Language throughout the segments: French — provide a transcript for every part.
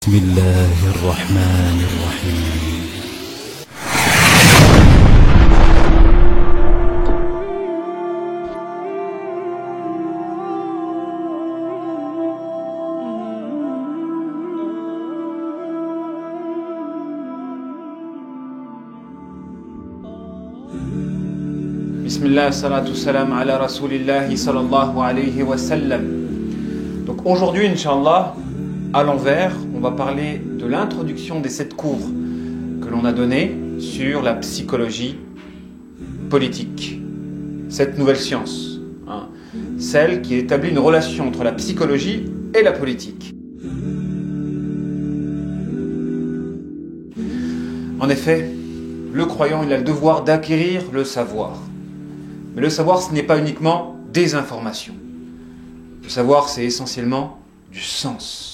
بسم الله الرحمن الرحيم. Bismillah, salatu salam ala rasulillahi sallallahu alayhi wa sallam. Donc aujourd'hui, Inch'Allah, à l'envers, on va parler de l'introduction des 7 cours que l'on a donnés sur la psychologie politique. Cette nouvelle science, celle qui établit une relation entre la psychologie et la politique. En effet, le croyant, il a le devoir d'acquérir le savoir. Mais le savoir, ce n'est pas uniquement des informations. Le savoir, c'est essentiellement du sens.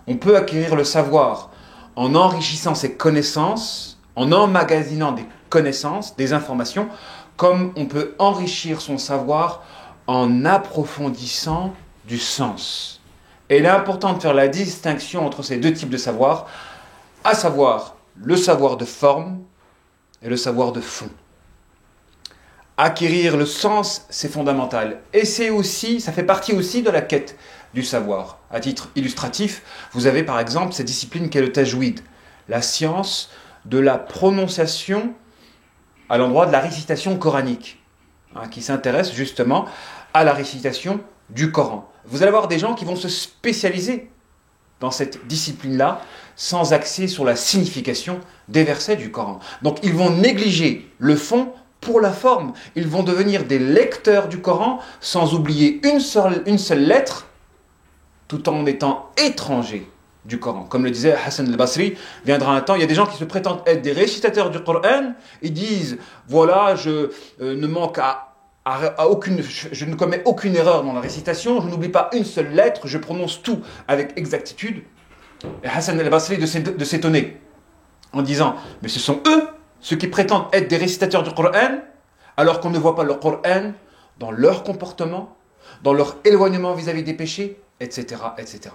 On peut acquérir le savoir en enrichissant ses connaissances, en emmagasinant des connaissances, des informations, comme on peut enrichir son savoir en approfondissant du sens. Et il est important de faire la distinction entre ces deux types de savoir, à savoir le savoir de forme et le savoir de fond. Acquérir le sens, c'est fondamental. Et ça fait partie aussi de la quête du savoir. À titre illustratif, vous avez par exemple cette discipline qu'est le tajwid, la science de la prononciation à l'endroit de la récitation coranique, qui s'intéresse justement à la récitation du Coran. Vous allez avoir des gens qui vont se spécialiser dans cette discipline-là, sans axer sur la signification des versets du Coran. Donc ils vont négliger le fond pour la forme. Ils vont devenir des lecteurs du Coran sans oublier une seule lettre, tout en étant étrangers du Coran. Comme le disait Hassan al-Basri, viendra un temps, il y a des gens qui se prétendent être des récitateurs du Coran, ils disent, voilà, je ne manque à aucune, je ne commets aucune erreur dans la récitation, je n'oublie pas une seule lettre, je prononce tout avec exactitude. Et Hassan al-Basri de s'étonner en disant, mais ce sont eux ceux qui prétendent être des récitateurs du Coran, alors qu'on ne voit pas le Coran dans leur comportement, dans leur éloignement vis-à-vis des péchés, etc., etc.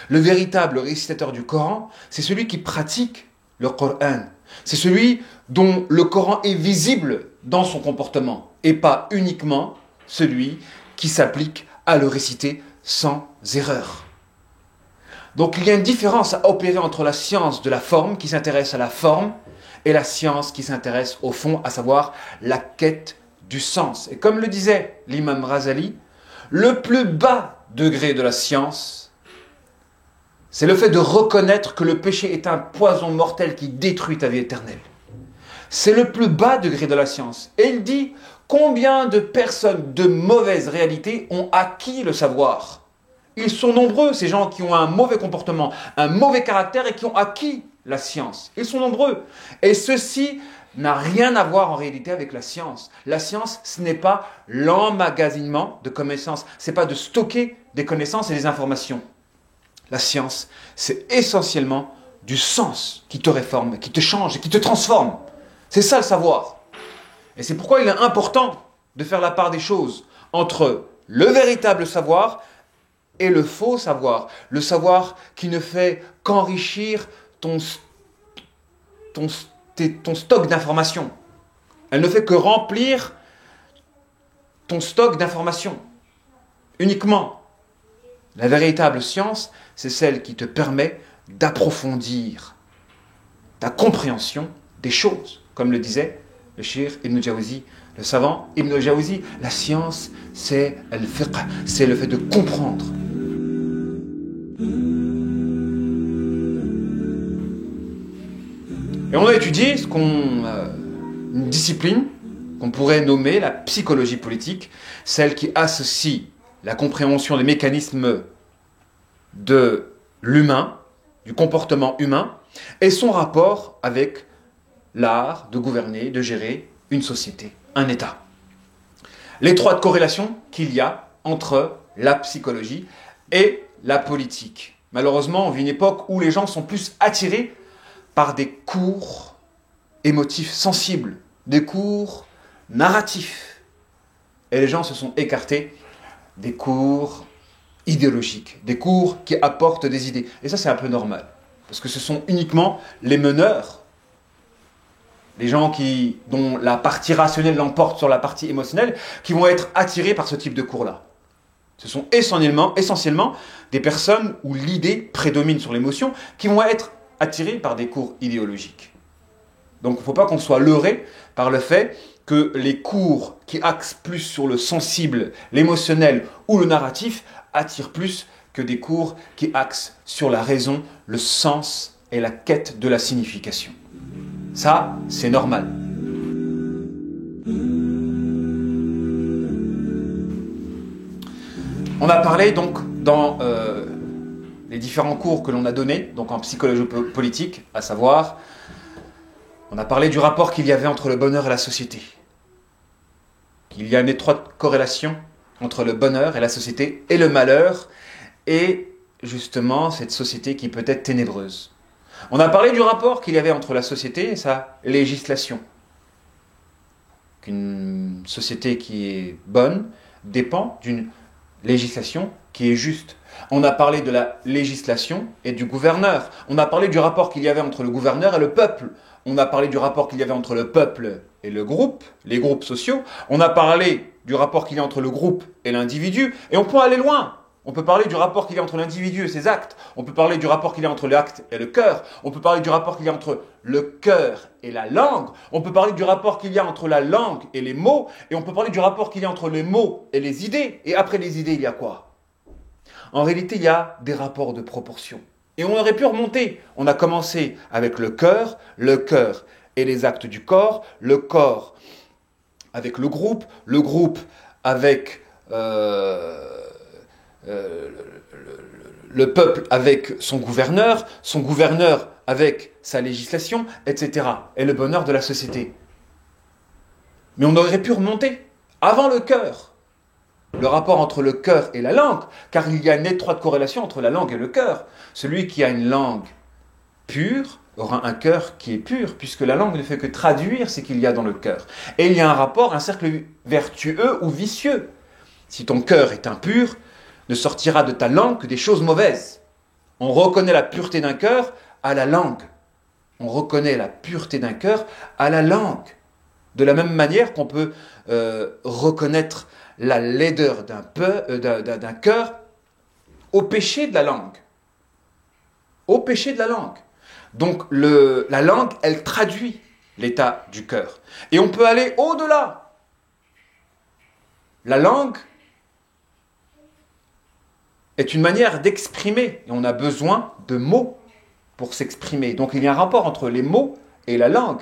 Le véritable récitateur du Coran, c'est celui qui pratique le Coran. C'est celui dont le Coran est visible dans son comportement, et pas uniquement celui qui s'applique à le réciter sans erreur. Donc il y a une différence à opérer entre la science de la forme, qui s'intéresse à la forme, et la science qui s'intéresse au fond, à savoir la quête du sens. Et comme le disait l'imam Razali, le plus bas degré de la science, c'est le fait de reconnaître que le péché est un poison mortel qui détruit ta vie éternelle. C'est le plus bas degré de la science. Et il dit, combien de personnes de mauvaise réalité ont acquis le savoir? Ils sont nombreux, ces gens qui ont un mauvais comportement, un mauvais caractère et qui ont acquis la science. Ils sont nombreux. Et ceci n'a rien à voir en réalité avec la science. La science, ce n'est pas l'emmagasinement de connaissances. Ce n'est pas de stocker des connaissances et des informations. La science, c'est essentiellement du sens qui te réforme, qui te change et qui te transforme. C'est ça le savoir. Et c'est pourquoi il est important de faire la part des choses entre le véritable savoir et le faux savoir. Le savoir qui ne fait qu'enrichir ton stock d'informations. Elle ne fait que remplir ton stock d'informations. Uniquement. La véritable science, c'est celle qui te permet d'approfondir ta compréhension des choses. Comme le disait le Cheikh Ibn Jawzi, le savant Ibn Jawzi, la science, c'est al-fiqh, c'est le fait de comprendre. Et on a étudié une discipline qu'on pourrait nommer la psychologie politique, celle qui associe la compréhension des mécanismes de l'humain, du comportement humain, et son rapport avec l'art de gouverner, de gérer une société, un État. L'étroite corrélation qu'il y a entre la psychologie et la politique. Malheureusement, on vit une époque où les gens sont plus attirés par des cours émotifs sensibles, des cours narratifs. Et les gens se sont écartés des cours idéologiques, des cours qui apportent des idées. Et ça, c'est un peu normal. Parce que ce sont uniquement les meneurs, les gens dont la partie rationnelle l'emporte sur la partie émotionnelle, qui vont être attirés par ce type de cours-là. Ce sont essentiellement des personnes où l'idée prédomine sur l'émotion, qui vont être attirées par des cours idéologiques. Donc il ne faut pas qu'on soit leurré par le fait que les cours qui axent plus sur le sensible, l'émotionnel ou le narratif attirent plus que des cours qui axent sur la raison, le sens et la quête de la signification. Ça, c'est normal. On a parlé donc dans les différents cours que l'on a donnés, donc en psychologie politique, à savoir, on a parlé du rapport qu'il y avait entre le bonheur et la société. Qu'il y a une étroite corrélation entre le bonheur et la société et le malheur, et justement cette société qui peut être ténébreuse. On a parlé du rapport qu'il y avait entre la société et sa législation. Qu'une société qui est bonne dépend d'une législation qui est juste. On a parlé de la législation et du gouverneur. On a parlé du rapport qu'il y avait entre le gouverneur et le peuple. On a parlé du rapport qu'il y avait entre le peuple et le groupe, les groupes sociaux. On a parlé du rapport qu'il y a entre le groupe et l'individu. Et on peut aller loin. On peut parler du rapport qu'il y a entre l'individu et ses actes. On peut parler du rapport qu'il y a entre l'acte et le cœur. On peut parler du rapport qu'il y a entre le cœur et la langue. On peut parler du rapport qu'il y a entre la langue et les mots. Et on peut parler du rapport qu'il y a entre les mots et les idées. Et après les idées, il y a quoi ? En réalité, il y a des rapports de proportion. Et on aurait pu remonter. On a commencé avec le cœur et les actes du corps, le corps avec le groupe avec le peuple avec son gouverneur avec sa législation, etc. Et le bonheur de la société. Mais on aurait pu remonter avant le cœur. Le rapport entre le cœur et la langue, car il y a une étroite corrélation entre la langue et le cœur. Celui qui a une langue pure aura un cœur qui est pur, puisque la langue ne fait que traduire ce qu'il y a dans le cœur. Et il y a un rapport, un cercle vertueux ou vicieux. Si ton cœur est impur, ne sortira de ta langue que des choses mauvaises. On reconnaît la pureté d'un cœur à la langue. On reconnaît la pureté d'un cœur à la langue. De la même manière qu'on peut reconnaître la laideur d'un cœur au péché de la langue. Au péché de la langue. Donc la langue, elle traduit l'état du cœur. Et on peut aller au-delà. La langue est une manière d'exprimer. Et on a besoin de mots pour s'exprimer. Donc il y a un rapport entre les mots et la langue.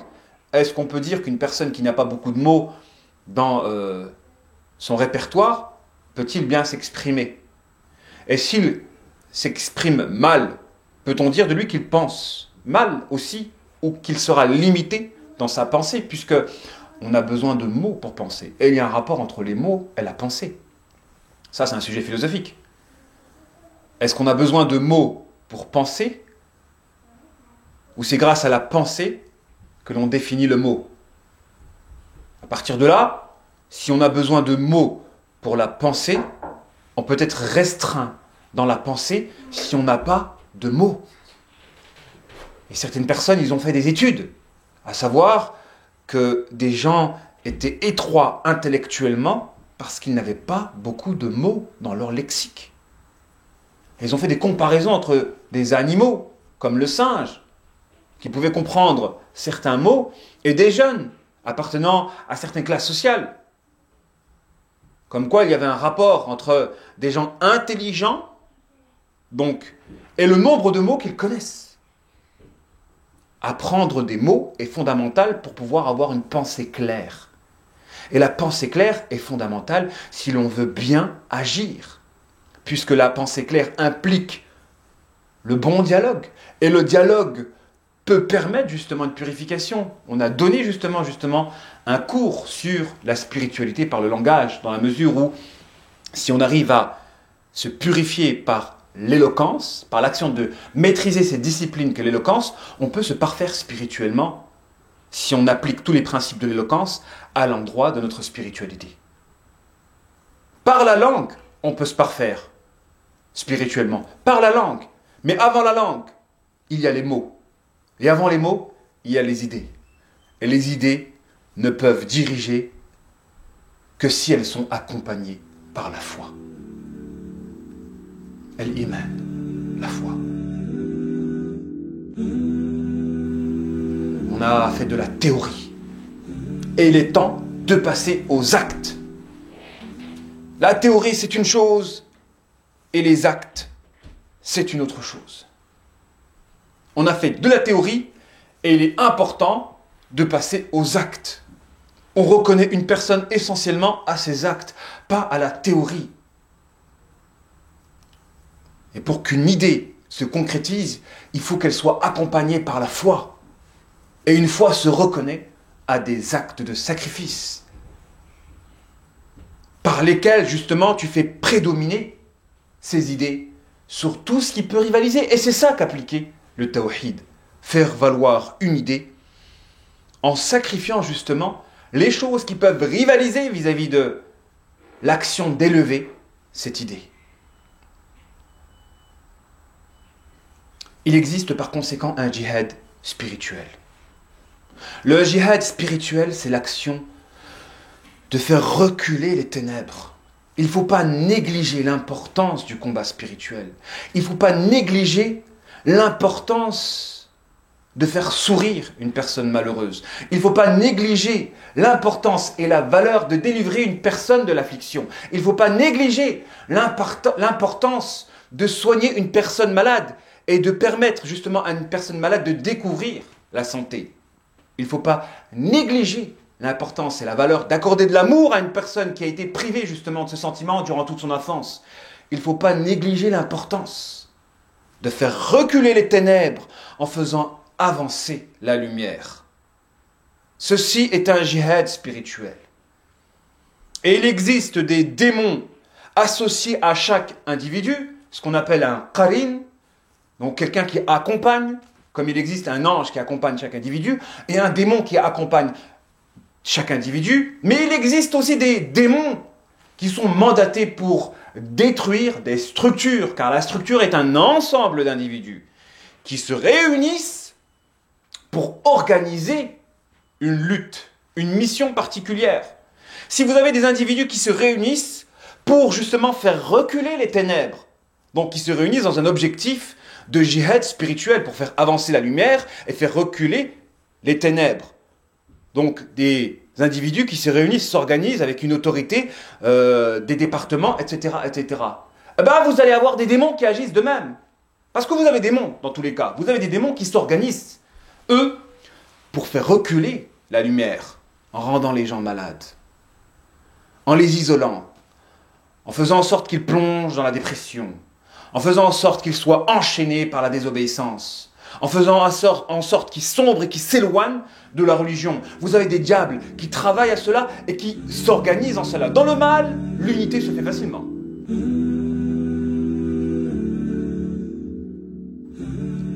Est-ce qu'on peut dire qu'une personne qui n'a pas beaucoup de mots dans son répertoire peut-il bien s'exprimer? Et s'il s'exprime mal, peut-on dire de lui qu'il pense mal aussi, ou qu'il sera limité dans sa pensée, puisque on a besoin de mots pour penser. Et il y a un rapport entre les mots et la pensée. Ça, c'est un sujet philosophique. Est-ce qu'on a besoin de mots pour penser, ou c'est grâce à la pensée que l'on définit le mot? À partir de là, si on a besoin de mots pour la pensée, on peut être restreint dans la pensée si on n'a pas de mots. Et certaines personnes, ils ont fait des études, à savoir que des gens étaient étroits intellectuellement parce qu'ils n'avaient pas beaucoup de mots dans leur lexique. Ils ont fait des comparaisons entre des animaux, comme le singe, qui pouvaient comprendre certains mots, et des jeunes appartenant à certaines classes sociales. Comme quoi il y avait un rapport entre des gens intelligents, donc, et le nombre de mots qu'ils connaissent. Apprendre des mots est fondamental pour pouvoir avoir une pensée claire. Et la pensée claire est fondamentale si l'on veut bien agir, puisque la pensée claire implique le bon dialogue. Et le dialogue peut permettre justement une purification. On a donné justement un cours sur la spiritualité par le langage, dans la mesure où si on arrive à se purifier par l'éloquence, par l'action de maîtriser cette discipline qu'est l'éloquence, on peut se parfaire spirituellement si on applique tous les principes de l'éloquence à l'endroit de notre spiritualité. Par la langue, on peut se parfaire spirituellement. Par la langue. Mais avant la langue, il y a les mots. Et avant les mots, il y a les idées. Et les idées ne peuvent diriger que si elles sont accompagnées par la foi. Al-Iman, la foi. On a fait de la théorie. Et il est temps de passer aux actes. La théorie, c'est une chose, et les actes, c'est une autre chose. On a fait de la théorie, et il est important de passer aux actes. On reconnaît une personne essentiellement à ses actes, pas à la théorie. Et pour qu'une idée se concrétise, il faut qu'elle soit accompagnée par la foi. Et une foi se reconnaît à des actes de sacrifice, par lesquels justement tu fais prédominer ces idées sur tout ce qui peut rivaliser. Et c'est ça qu'appliquait le tawhid, faire valoir une idée en sacrifiant justement les choses qui peuvent rivaliser vis-à-vis de l'action d'élever cette idée. Il existe par conséquent un djihad spirituel. Le djihad spirituel, c'est l'action de faire reculer les ténèbres. Il ne faut pas négliger l'importance du combat spirituel. Il ne faut pas négliger l'importance de faire sourire une personne malheureuse. Il ne faut pas négliger l'importance et la valeur de délivrer une personne de l'affliction. Il ne faut pas négliger l'importance de soigner une personne malade et de permettre justement à une personne malade de découvrir la santé. Il ne faut pas négliger l'importance et la valeur d'accorder de l'amour à une personne qui a été privée justement de ce sentiment durant toute son enfance. Il ne faut pas négliger l'importance de faire reculer les ténèbres en faisant avancer la lumière. Ceci est un djihad spirituel. Et il existe des démons associés à chaque individu, ce qu'on appelle un qarin, donc quelqu'un qui accompagne, comme il existe un ange qui accompagne chaque individu, et un démon qui accompagne chaque individu, mais il existe aussi des démons qui sont mandatés pour détruire des structures, car la structure est un ensemble d'individus qui se réunissent pour organiser une lutte, une mission particulière. Si vous avez des individus qui se réunissent pour justement faire reculer les ténèbres, donc qui se réunissent dans un objectif de djihad spirituel pour faire avancer la lumière et faire reculer les ténèbres. Donc des individus qui se réunissent, s'organisent avec une autorité, des départements, etc., etc. Eh ben, vous allez avoir des démons qui agissent de même. Parce que vous avez des démons dans tous les cas. Vous avez des démons qui s'organisent, eux, pour faire reculer la lumière, en rendant les gens malades, en les isolant, en faisant en sorte qu'ils plongent dans la dépression, en faisant en sorte qu'ils soient enchaînés par la désobéissance, en faisant en sorte qu'ils sombrent et qu'ils s'éloignent de la religion. Vous avez des diables qui travaillent à cela et qui s'organisent en cela. Dans le mal, l'unité se fait facilement.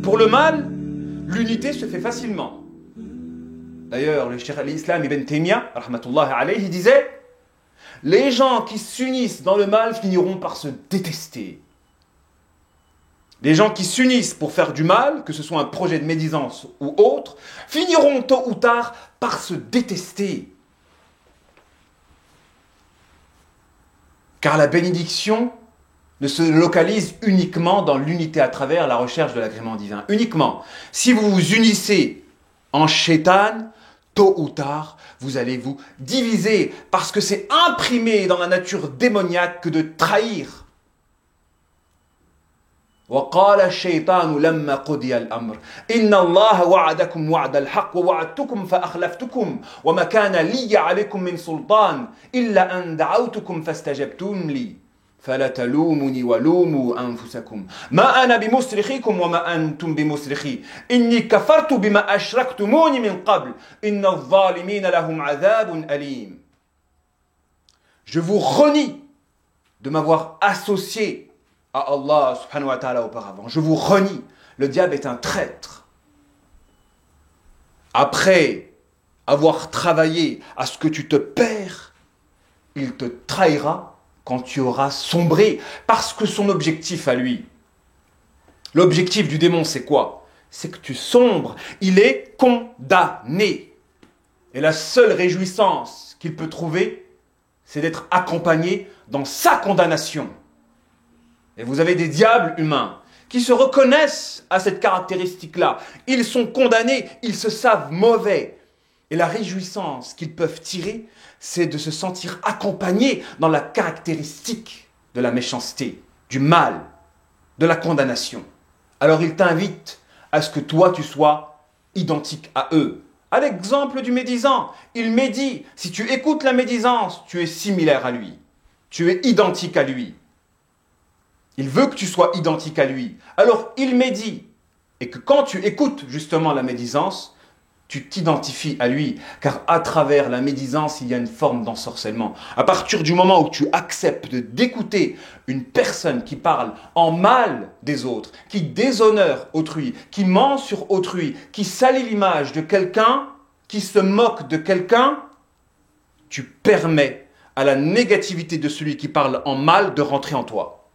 Pour le mal, l'unité se fait facilement. D'ailleurs, le Cheikh al-Islam Ibn Taymiyyah, rahmatullahi alayhi, disait « Les gens qui s'unissent dans le mal finiront par se détester. » Les gens qui s'unissent pour faire du mal, que ce soit un projet de médisance ou autre, finiront tôt ou tard par se détester. Car la bénédiction ne se localise uniquement dans l'unité à travers la recherche de l'agrément divin. Uniquement. Si vous vous unissez en shaitan, tôt ou tard, vous allez vous diviser parce que c'est imprimé dans la nature démoniaque que de trahir. وقال الشيطان لما قضي الأمر إن الله وعدكم وعد الحق ووعدتكم فأخلفتكم وما كان لي عليكم من سلطان إلا أن دعوتكم فاستجبتم لي فلا تلوموني ولوموا أنفسكم ما أنا بمصرخكم وما أنتم بمصرخي إني كفرت بما أشركتموني من قبل إن الظالمين لهم عذاب أليم. Je vous renie de m'avoir associé à Allah subhanahu wa ta'ala auparavant. Je vous renie. Le diable est un traître. Après avoir travaillé à ce que tu te perds, il te trahira quand tu auras sombré. Parce que son objectif à lui, l'objectif du démon, c'est quoi? c'est que tu sombres. Il est condamné. Et la seule réjouissance qu'il peut trouver, c'est d'être accompagné dans sa condamnation. Et vous avez des diables humains qui se reconnaissent à cette caractéristique-là. Ils sont condamnés, ils se savent mauvais. Et la réjouissance qu'ils peuvent tirer, c'est de se sentir accompagnés dans la caractéristique de la méchanceté, du mal, de la condamnation. Alors ils t'invitent à ce que toi tu sois identique à eux. À l'exemple du médisant, il médit. Si tu écoutes la médisance, tu es similaire à lui. Tu es identique à lui. Il veut que tu sois identique à lui. Alors il médit. Et que quand tu écoutes justement la médisance, tu t'identifies à lui. Car à travers la médisance, il y a une forme d'ensorcellement. À partir du moment où tu acceptes d'écouter une personne qui parle en mal des autres, qui déshonore autrui, qui ment sur autrui, qui salit l'image de quelqu'un, qui se moque de quelqu'un, tu permets à la négativité de celui qui parle en mal de rentrer en toi.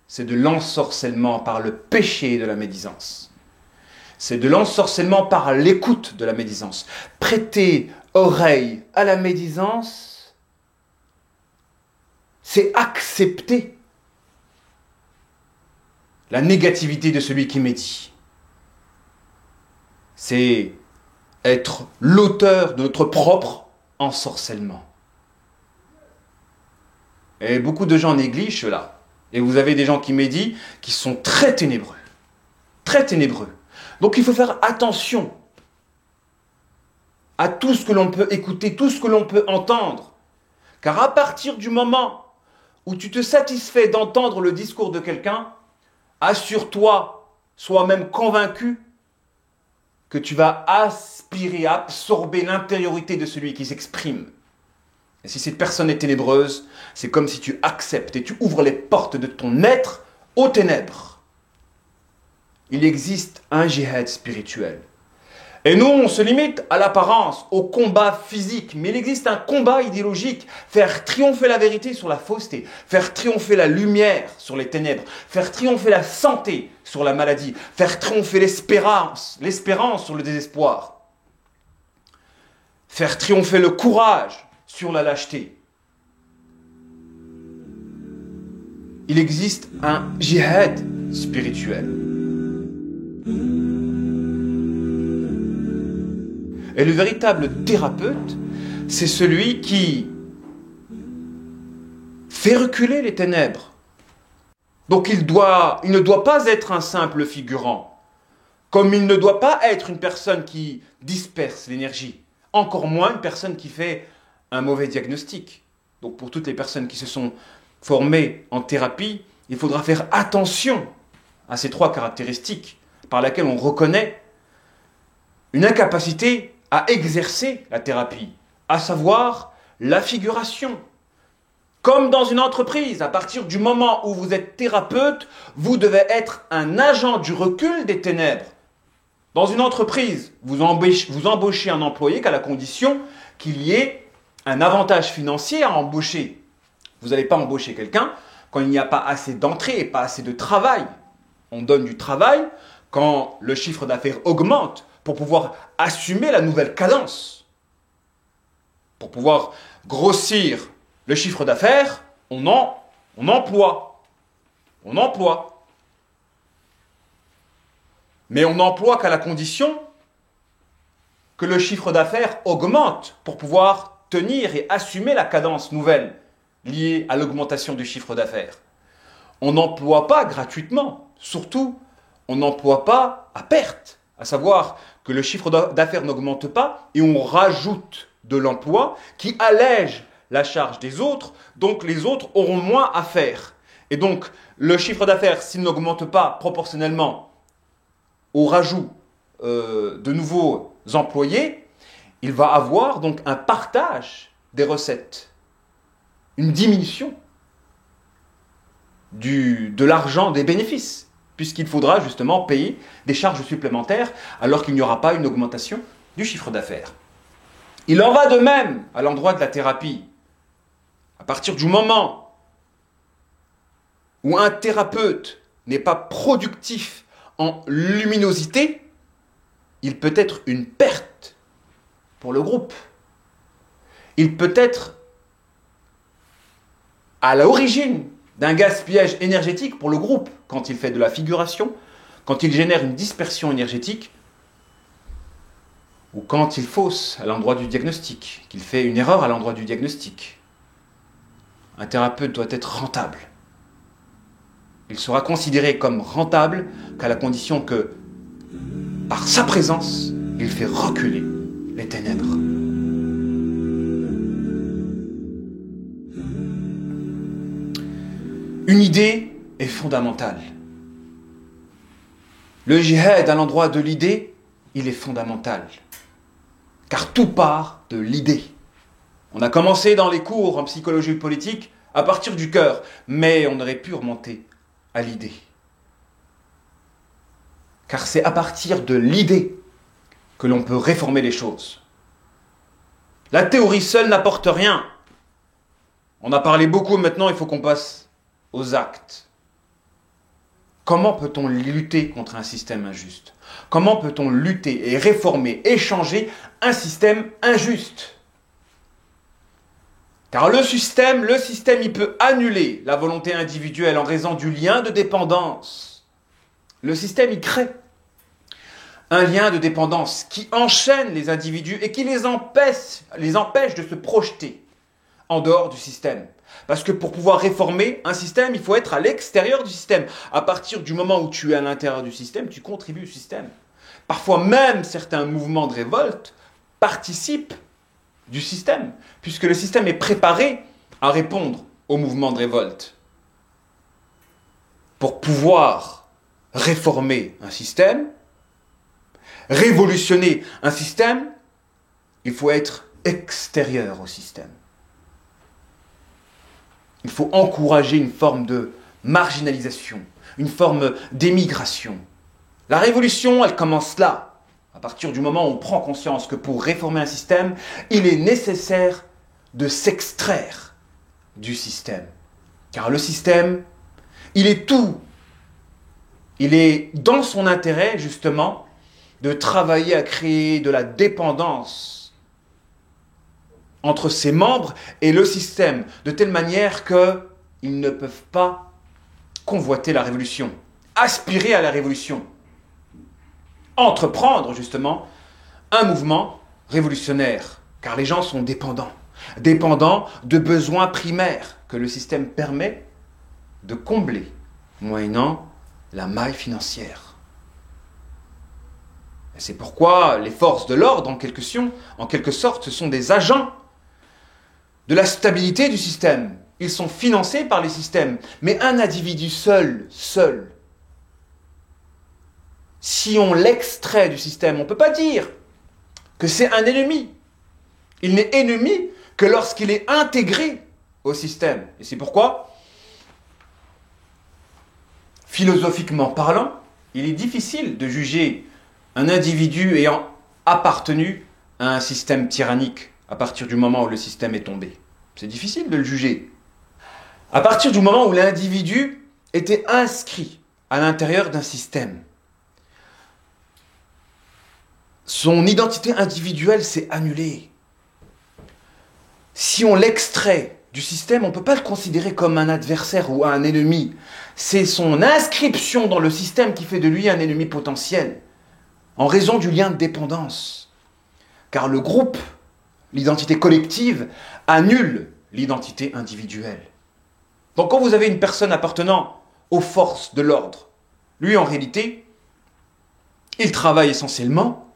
C'est de l'ensorcellement par le péché de la médisance. C'est de l'ensorcellement par l'écoute de la médisance. Prêter oreille à la médisance, c'est accepter la négativité de celui qui médit. C'est être l'auteur de notre propre ensorcellement. Et beaucoup de gens négligent cela. Et vous avez des gens qui méditent qui sont très ténébreux. Très ténébreux. Donc il faut faire attention à tout ce que l'on peut écouter, tout ce que l'on peut entendre. Car à partir du moment où tu te satisfais d'entendre le discours de quelqu'un, assure-toi, sois même convaincu que tu vas aspirer, absorber l'intériorité de celui qui s'exprime. Et si cette personne est ténébreuse, c'est comme si tu acceptes et tu ouvres les portes de ton être aux ténèbres. Il existe un djihad spirituel. Et nous, on se limite à l'apparence, au combat physique. Mais il existe un combat idéologique. Faire triompher la vérité sur la fausseté. Faire triompher la lumière sur les ténèbres. Faire triompher la santé sur la maladie. Faire triompher l'espérance sur le désespoir. Faire triompher le courage sur la lâcheté. Il existe un djihad spirituel. Et le véritable thérapeute, c'est celui qui fait reculer les ténèbres. Donc il ne doit pas être un simple figurant, comme il ne doit pas être une personne qui disperse l'énergie, encore moins une personne qui fait un mauvais diagnostic. Donc pour toutes les personnes qui se sont formées en thérapie, il faudra faire attention à ces trois caractéristiques par lesquelles on reconnaît une incapacité à exercer la thérapie, à savoir la figuration. Comme dans une entreprise, à partir du moment où vous êtes thérapeute, vous devez être un agent du recul des ténèbres. Dans une entreprise, vous embauchez un employé qu'à la condition qu'il y ait un avantage financier à embaucher. Vous n'allez pas embaucher quelqu'un quand il n'y a pas assez d'entrée et pas assez de travail. On donne du travail quand le chiffre d'affaires augmente pour pouvoir assumer la nouvelle cadence. Pour pouvoir grossir le chiffre d'affaires, on emploie. On emploie. Mais on n'emploie qu'à la condition que le chiffre d'affaires augmente pour pouvoir tenir et assumer la cadence nouvelle liée à l'augmentation du chiffre d'affaires. On n'emploie pas gratuitement. Surtout, on n'emploie pas à perte. À savoir que le chiffre d'affaires n'augmente pas et on rajoute de l'emploi qui allège la charge des autres, donc les autres auront moins à faire. Et donc, le chiffre d'affaires, s'il n'augmente pas proportionnellement au rajout de nouveaux employés, il va avoir donc un partage des recettes, une diminution de l'argent des bénéfices, puisqu'il faudra justement payer des charges supplémentaires alors qu'il n'y aura pas une augmentation du chiffre d'affaires. Il en va de même à l'endroit de la thérapie. À partir du moment où un thérapeute n'est pas productif en luminosité, il peut être une perte pour le groupe. Il peut être à l'origine d'un gaspillage énergétique pour le groupe quand il fait de la figuration, quand il génère une dispersion énergétique ou quand il fausse à l'endroit du diagnostic, qu'il fait une erreur à l'endroit du diagnostic. Un thérapeute doit être rentable. Il sera considéré comme rentable qu'à la condition que, par sa présence, il fait reculer les ténèbres. Une idée est fondamentale. Le djihad à l'endroit de l'idée, il est fondamental. Car tout part de l'idée. On a commencé dans les cours en psychologie politique à partir du cœur, mais on aurait pu remonter à l'idée. Car c'est à partir de l'idée que l'on peut réformer les choses. La théorie seule n'apporte rien. On a parlé beaucoup, maintenant il faut qu'on passe aux actes. Comment peut-on lutter contre un système injuste? Comment peut-on lutter et réformer et changer un système injuste? Car le système, il peut annuler la volonté individuelle en raison du lien de dépendance. Le système, il crée un lien de dépendance qui enchaîne les individus et qui les empêche de se projeter en dehors du système. Parce que pour pouvoir réformer un système, il faut être à l'extérieur du système. À partir du moment où tu es à l'intérieur du système, tu contribues au système. Parfois même, certains mouvements de révolte participent du système, puisque le système est préparé à répondre aux mouvements de révolte. Pour pouvoir réformer un système, révolutionner un système, il faut être extérieur au système. Il faut encourager une forme de marginalisation, une forme d'émigration. La révolution, elle commence là. À partir du moment où on prend conscience que pour réformer un système, il est nécessaire de s'extraire du système. Car le système, il est tout. Il est dans son intérêt, justement, de travailler à créer de la dépendance entre ses membres et le système, de telle manière qu'ils ne peuvent pas convoiter la révolution, aspirer à la révolution, entreprendre justement un mouvement révolutionnaire, car les gens sont dépendants de besoins primaires que le système permet de combler, moyennant la maille financière. Et c'est pourquoi les forces de l'ordre, en quelque sorte, ce sont des agents de la stabilité du système. Ils sont financés par les systèmes. Mais un individu seul, si on l'extrait du système, on ne peut pas dire que c'est un ennemi. Il n'est ennemi que lorsqu'il est intégré au système. Et c'est pourquoi, philosophiquement parlant, il est difficile de juger un individu ayant appartenu à un système tyrannique à partir du moment où le système est tombé. C'est difficile de le juger. À partir du moment où l'individu était inscrit à l'intérieur d'un système, son identité individuelle s'est annulée. Si on l'extrait du système, on ne peut pas le considérer comme un adversaire ou un ennemi. C'est son inscription dans le système qui fait de lui un ennemi potentiel, en raison du lien de dépendance. Car le groupe, l'identité collective, annule l'identité individuelle. Donc quand vous avez une personne appartenant aux forces de l'ordre, lui en réalité, il travaille essentiellement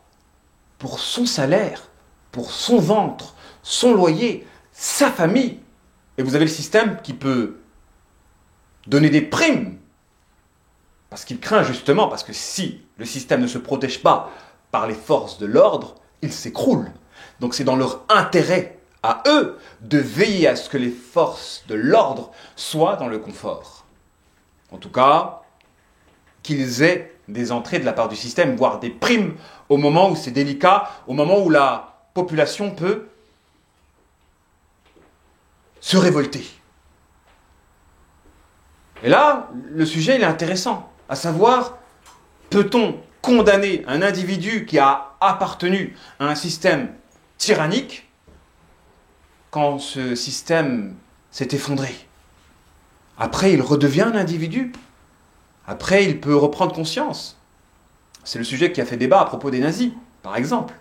pour son salaire, pour son ventre, son loyer, sa famille. Et vous avez le système qui peut donner des primes, parce qu'il craint justement, parce que si le système ne se protège pas par les forces de l'ordre, il s'écroule. Donc c'est dans leur intérêt à eux de veiller à ce que les forces de l'ordre soient dans le confort. En tout cas, qu'ils aient des entrées de la part du système, voire des primes au moment où c'est délicat, au moment où la population peut se révolter. Et là, le sujet il est intéressant, à savoir, peut-on condamner un individu qui a appartenu à un système tyrannique quand ce système s'est effondré? Après, il redevient un individu. Après, il peut reprendre conscience. C'est le sujet qui a fait débat à propos des nazis, par exemple.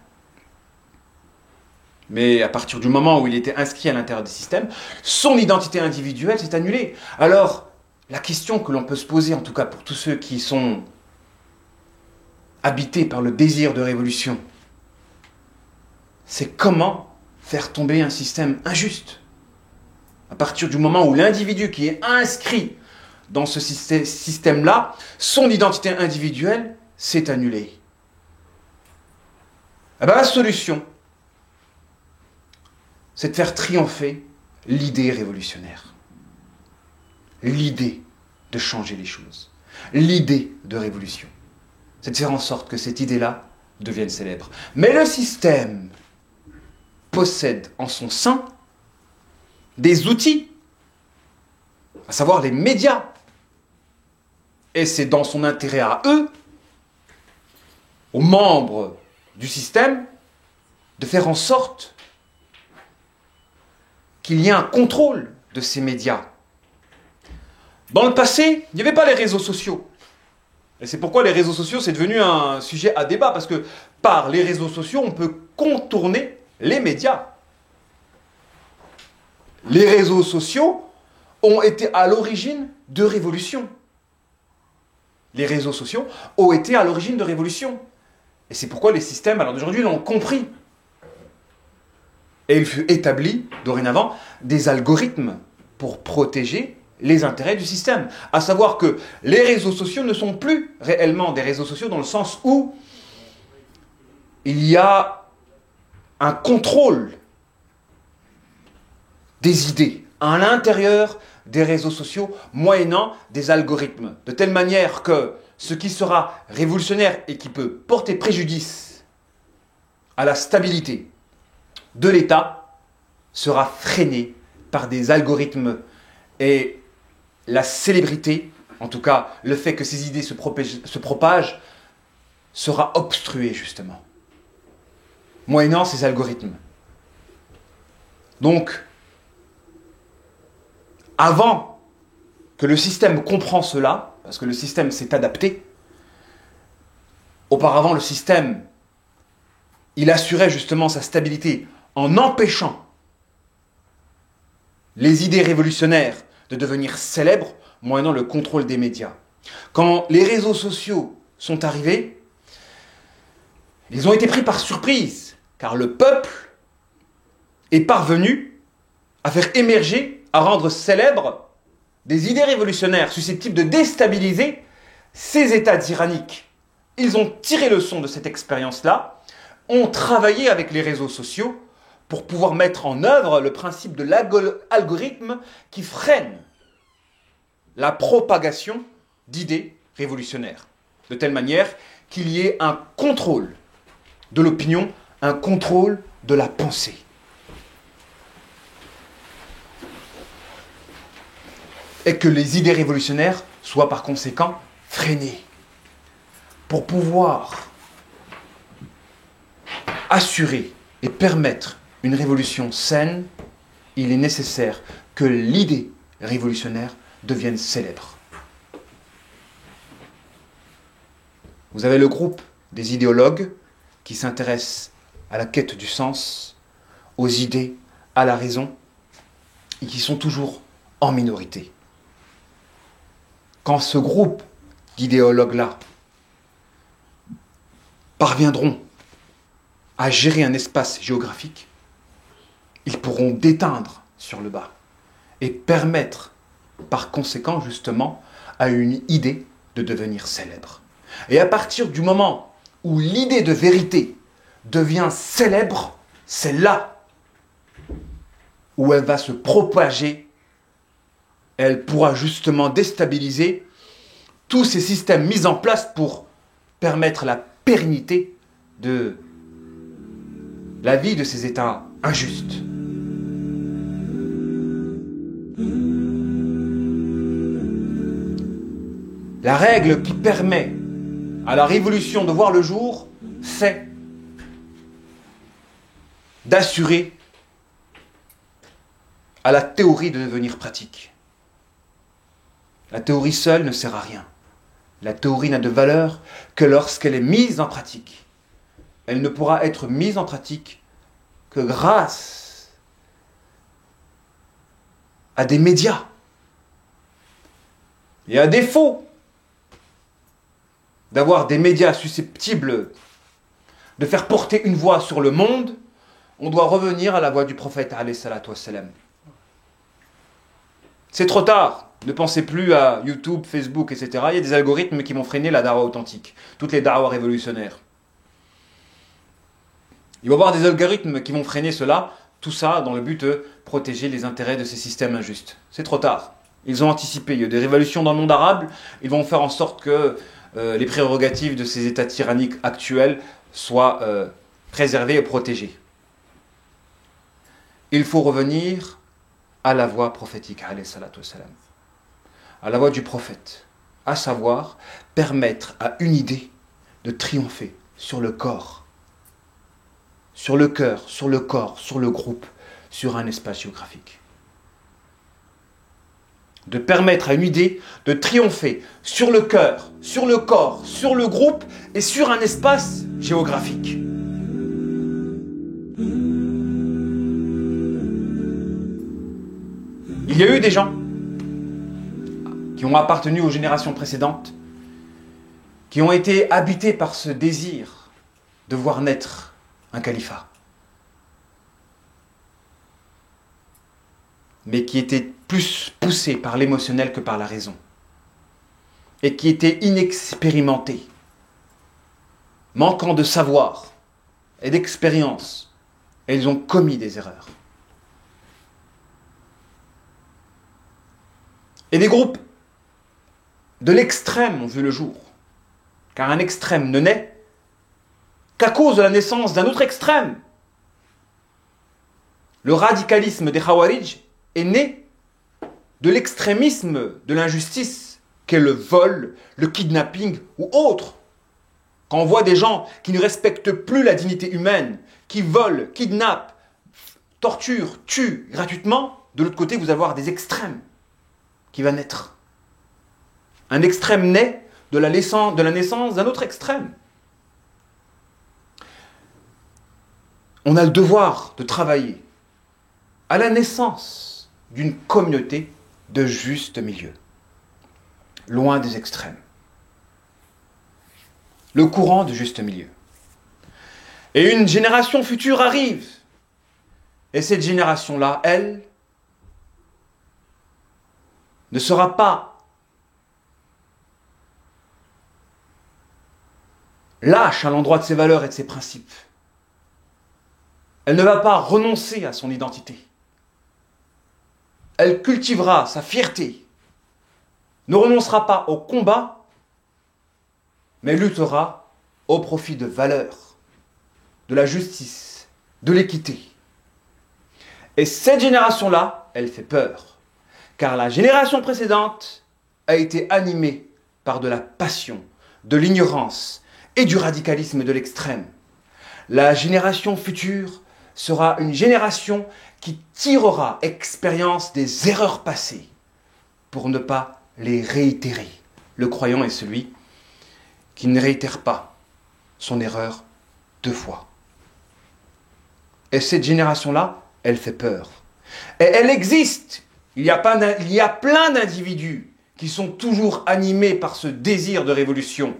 Mais à partir du moment où il était inscrit à l'intérieur du système, son identité individuelle s'est annulée. Alors, la question que l'on peut se poser, en tout cas pour tous ceux qui sont habités par le désir de révolution, c'est comment faire tomber un système injuste. À partir du moment où l'individu qui est inscrit dans ce système-là, son identité individuelle s'est annulée. Eh bien, la solution, c'est de faire triompher l'idée révolutionnaire. L'idée de changer les choses. L'idée de révolution. C'est de faire en sorte que cette idée-là devienne célèbre. Mais le système possède en son sein des outils, à savoir les médias. Et c'est dans son intérêt à eux, aux membres du système, de faire en sorte qu'il y ait un contrôle de ces médias. Dans le passé, il n'y avait pas les réseaux sociaux. Et c'est pourquoi les réseaux sociaux, c'est devenu un sujet à débat, parce que par les réseaux sociaux, on peut contourner les médias. Les réseaux sociaux ont été à l'origine de révolutions. Les réseaux sociaux ont été à l'origine de révolutions. Et c'est pourquoi les systèmes, alors d'aujourd'hui, l'ont compris. Et il fut établi, dorénavant, des algorithmes pour protéger les intérêts du système. À savoir que les réseaux sociaux ne sont plus réellement des réseaux sociaux dans le sens où il y a un contrôle des idées à l'intérieur des réseaux sociaux, moyennant des algorithmes. De telle manière que ce qui sera révolutionnaire et qui peut porter préjudice à la stabilité de l'État sera freiné par des algorithmes, et la célébrité, en tout cas le fait que ces idées se propagent, sera obstrué justement, moyennant ces algorithmes. Donc, avant que le système comprenne cela, parce que le système s'est adapté, auparavant le système, il assurait justement sa stabilité en empêchant les idées révolutionnaires de devenir célèbres, moyennant le contrôle des médias. Quand les réseaux sociaux sont arrivés, ils ont été pris par surprise, car le peuple est parvenu à faire émerger, à rendre célèbres des idées révolutionnaires susceptibles de déstabiliser ces États tyranniques. Ils ont tiré leçon de cette expérience-là, ont travaillé avec les réseaux sociaux pour pouvoir mettre en œuvre le principe de l'algorithme qui freine la propagation d'idées révolutionnaires, de telle manière qu'il y ait un contrôle de l'opinion, un contrôle de la pensée. Et que les idées révolutionnaires soient par conséquent freinées. Pour pouvoir assurer et permettre une révolution saine, il est nécessaire que l'idée révolutionnaire devienne célèbre. Vous avez le groupe des idéologues qui s'intéressent à la quête du sens, aux idées, à la raison, et qui sont toujours en minorité. Quand ce groupe d'idéologues-là parviendront à gérer un espace géographique, ils pourront déteindre sur le bas et permettre par conséquent justement à une idée de devenir célèbre. Et à partir du moment où l'idée de vérité devient célèbre, c'est là où elle va se propager. Elle pourra justement déstabiliser tous ces systèmes mis en place pour permettre la pérennité de la vie de ces États injustes. La règle qui permet à la révolution de voir le jour, c'est d'assurer à la théorie de devenir pratique. La théorie seule ne sert à rien. La théorie n'a de valeur que lorsqu'elle est mise en pratique. Elle ne pourra être mise en pratique que grâce à des médias. Et à défaut d'avoir des médias susceptibles de faire porter une voix sur le monde, on doit revenir à la voix du prophète alayhi salatu wassalam. C'est trop tard. Ne pensez plus à YouTube, Facebook, etc. Il y a des algorithmes qui vont freiner la dawa authentique. Toutes les dawas révolutionnaires. Il va y avoir des algorithmes qui vont freiner cela. Tout ça dans le but de protéger les intérêts de ces systèmes injustes. C'est trop tard. Ils ont anticipé. Il y a des révolutions dans le monde arabe. Ils vont faire en sorte que les prérogatives de ces états tyranniques actuels soient préservées et protégées. Il faut revenir à la voie prophétique, alayhi salatu wassalam. À la voie du prophète, à savoir permettre à une idée de triompher sur le corps, sur le cœur, sur le corps, sur le groupe, sur un espace géographique. De permettre à une idée de triompher sur le cœur, sur le corps, sur le groupe et sur un espace géographique. Il y a eu des gens qui ont appartenu aux générations précédentes, qui ont été habités par ce désir de voir naître un califat, mais qui étaient plus poussés par l'émotionnel que par la raison, et qui étaient inexpérimentés, manquant de savoir et d'expérience, et ils ont commis des erreurs. Et des groupes de l'extrême ont vu le jour. Car un extrême ne naît qu'à cause de la naissance d'un autre extrême. Le radicalisme des Khawarij est né de l'extrémisme de l'injustice, qu'est le vol, le kidnapping ou autre. Quand on voit des gens qui ne respectent plus la dignité humaine, qui volent, kidnappent, torturent, tuent gratuitement, de l'autre côté, vous allez avoir des extrêmes qui va naître. Un extrême naît de la naissance d'un autre extrême. On a le devoir de travailler à la naissance d'une communauté de juste milieu, loin des extrêmes. Le courant de juste milieu. Et une génération future arrive. Et cette génération-là, elle, ne sera pas lâche à l'endroit de ses valeurs et de ses principes. Elle ne va pas renoncer à son identité. Elle cultivera sa fierté, ne renoncera pas au combat, mais luttera au profit de valeurs, de la justice, de l'équité. Et cette génération-là, elle fait peur, car la génération précédente a été animée par de la passion, de l'ignorance, et du radicalisme de l'extrême. La génération future sera une génération qui tirera expérience des erreurs passées pour ne pas les réitérer. Le croyant est celui qui ne réitère pas son erreur 2 fois. Et cette génération-là, elle fait peur. Et elle existe. Il y a plein d'individus qui sont toujours animés par ce désir de révolution,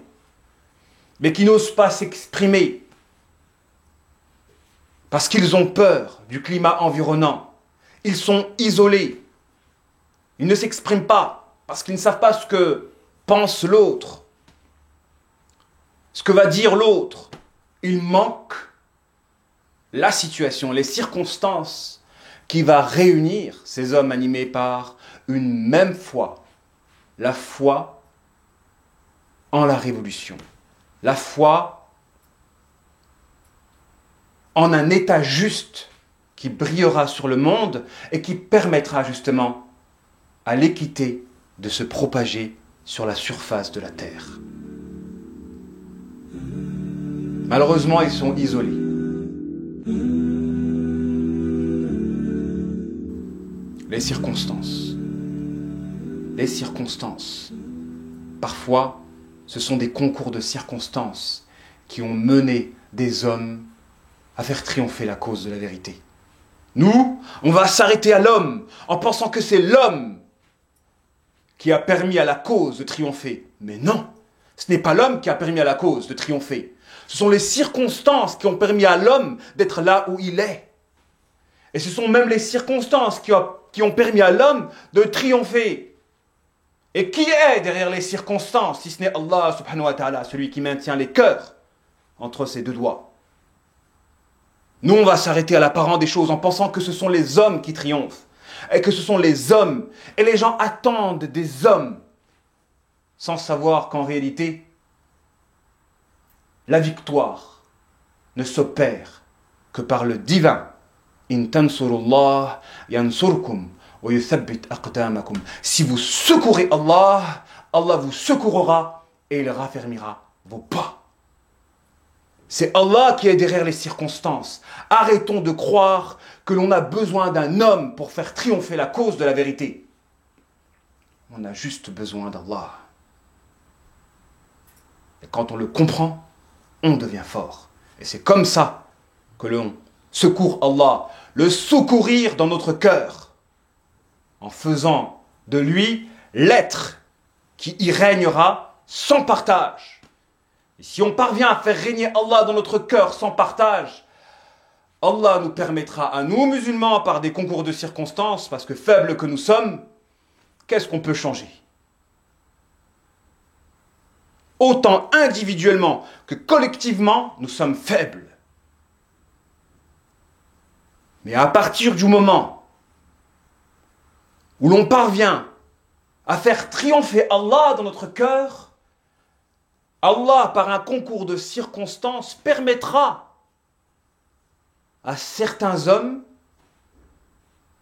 mais qui n'osent pas s'exprimer parce qu'ils ont peur du climat environnant. Ils sont isolés. Ils ne s'expriment pas parce qu'ils ne savent pas ce que pense l'autre, ce que va dire l'autre. Il manque la situation, les circonstances qui va réunir ces hommes animés par une même foi, la foi en la révolution. La foi en un état juste qui brillera sur le monde et qui permettra justement à l'équité de se propager sur la surface de la terre. Malheureusement, ils sont isolés. Les circonstances. Parfois, ce sont des concours de circonstances qui ont mené des hommes à faire triompher la cause de la vérité. Nous, on va s'arrêter à l'homme en pensant que c'est l'homme qui a permis à la cause de triompher. Mais non, ce n'est pas l'homme qui a permis à la cause de triompher. Ce sont les circonstances qui ont permis à l'homme d'être là où il est. Et ce sont même les circonstances qui ont permis à l'homme de triompher. Et qui est derrière les circonstances, si ce n'est Allah subhanahu wa ta'ala, celui qui maintient les cœurs entre ses deux doigts. Nous, on va s'arrêter à l'apparent des choses en pensant que ce sont les hommes qui triomphent. Et que ce sont les hommes. Et les gens attendent des hommes. Sans savoir qu'en réalité, la victoire ne s'opère que par le divin. In tansurullah yansurkum wa yuthabbit aqdamakum. Si vous secourez Allah, Allah vous secourra et il raffermira vos pas. C'est Allah qui est derrière les circonstances. Arrêtons de croire que l'on a besoin d'un homme pour faire triompher la cause de la vérité. On a juste besoin d'Allah. Et quand on le comprend, on devient fort. Et c'est comme ça que l'on secourt Allah, le secourir dans notre cœur, en faisant de lui l'être qui y régnera sans partage. Et si on parvient à faire régner Allah dans notre cœur sans partage, Allah nous permettra à nous musulmans, par des concours de circonstances, parce que faibles que nous sommes, qu'est-ce qu'on peut changer? Autant individuellement que collectivement, nous sommes faibles. Mais à partir du moment où l'on parvient à faire triompher Allah dans notre cœur, Allah, par un concours de circonstances, permettra à certains hommes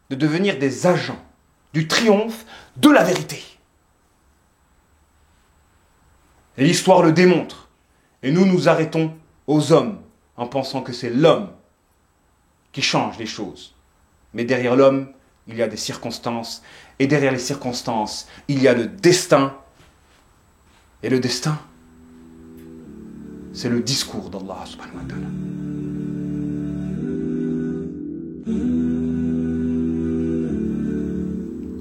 de devenir des agents du triomphe de la vérité. Et l'histoire le démontre. Et nous nous arrêtons aux hommes en pensant que c'est l'homme qui change les choses. Mais derrière l'homme, il y a des circonstances. Et derrière les circonstances, il y a le destin. Et le destin, c'est le discours d'Allah subhanahu wa ta'ala.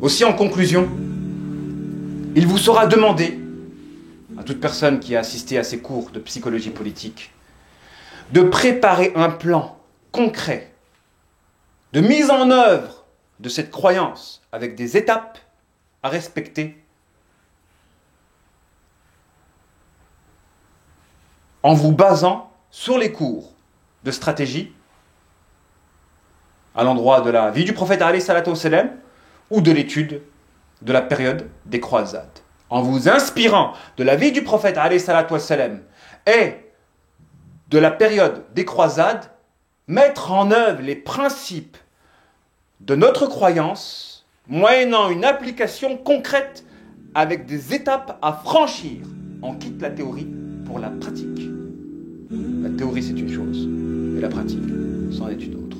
Aussi, en conclusion, il vous sera demandé, à toute personne qui a assisté à ces cours de psychologie politique, de préparer un plan concret de mise en œuvre de cette croyance avec des étapes à respecter en vous basant sur les cours de stratégie à l'endroit de la vie du prophète alayhi salatu wassalam ou de l'étude de la période des croisades. En vous inspirant de la vie du prophète alayhi salatu wassalam et de la période des croisades, mettre en œuvre les principes de notre croyance, moyennant une application concrète avec des étapes à franchir. On quitte la théorie pour la pratique. La théorie, c'est une chose, et la pratique, c'en est une autre.